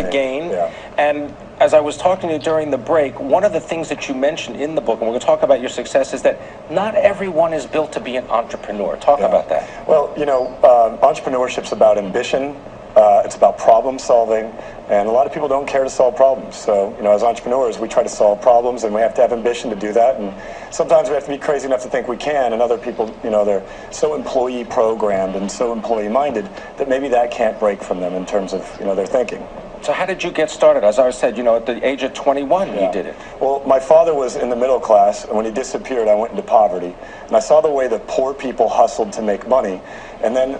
gain. And as I was talking to you during the break, one of the things that you mentioned in the book, and we're going to talk about your success, is that not everyone is built to be an entrepreneur. Talk about that. Well, you know, entrepreneurship's about ambition. It's about problem solving, and a lot of people don't care to solve problems. So, you know, as entrepreneurs, we try to solve problems, and we have to have ambition to do that. And sometimes we have to be crazy enough to think we can, and other people, you know, they're so employee programmed and so employee minded that maybe that can't break from them in terms of, you know, their thinking. So how did you get started? As I said, you know, at the age of 21, you did it. Well, my father was in the middle class, and when he disappeared, I went into poverty. And I saw the way that poor people hustled to make money. And then,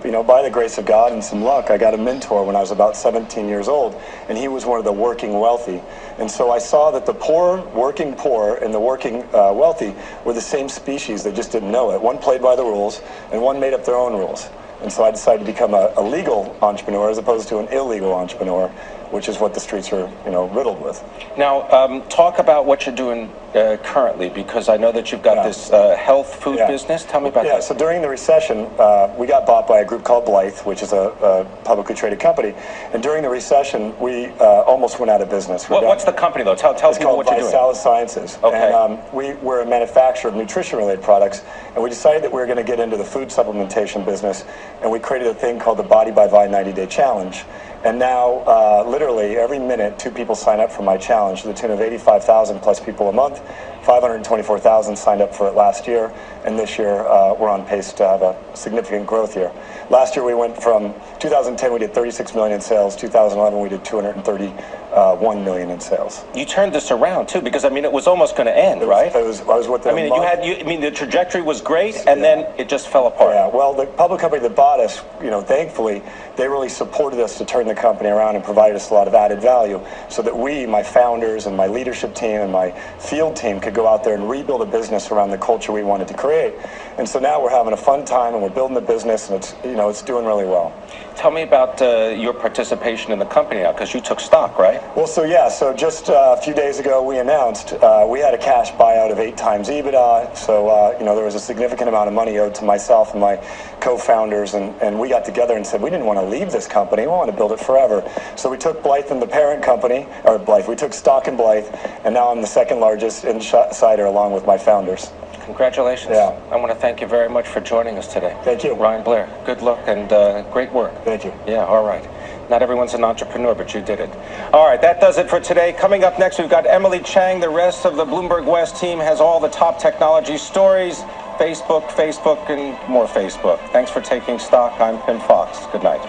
you know, by the grace of God and some luck, I got a mentor when I was about 17 years old, and he was one of the working wealthy. And so I saw that the poor, working poor, and the working wealthy were the same species. They just didn't know it. One played by the rules, and one made up their own rules. And so I decided to become a legal entrepreneur as opposed to an illegal entrepreneur, which is what the streets are, you know, riddled with. Now, talk about what you're doing currently, because I know that you've got this health food business. Tell me about that. So during the recession, we got bought by a group called Blythe, which is a publicly traded company. And during the recession, we almost went out of business. What's the company, though? Tell people what you're doing. Visalus Sciences. Okay. And we're a manufacturer of nutrition-related products, and we decided that we were going to get into the food supplementation business, and we created a thing called the Body by Vi 90-Day Challenge. And now, literally, every minute, 2 people sign up for my challenge to the tune of 85,000 plus people a month. 524,000 signed up for it last year, and this year we're on pace to have a significant growth year. Last year we went from 2010 we did 36 million in sales. 2011 we did 231 million in sales. You turned this around too, because I mean it was almost going to end, right? I was with them. I mean, the trajectory was great, and then it just fell apart. Yeah. Well, the public company that bought us, you know, thankfully, they really supported us to turn the company around and provided us a lot of added value, so that we, my founders and my leadership team and my field team, could go out there and rebuild a business around the culture we wanted to create. And so now we're having a fun time, and we're building the business, and it's, you know, it's doing really well. Tell me about your participation in the company now, because you took stock, right? Well, so just a few days ago we announced we had a cash buyout of 8 times EBITDA. So you know, there was a significant amount of money owed to myself and my co-founders, and we got together and said we didn't want to leave this company. We want to build it forever. So we took Blythe and the parent company, or Blythe. We took stock in Blythe, and now I'm the second largest insider along with my founders. Congratulations. Yeah. I want to thank you very much for joining us today. Thank you. Ryan Blair, good luck and great work. Thank you. Yeah, all right. Not everyone's an entrepreneur, but you did it. All right, that does it for today. Coming up next, we've got Emily Chang. The rest of the Bloomberg West team has all the top technology stories. Facebook, and more Facebook. Thanks for taking stock. I'm Pim Fox. Good night.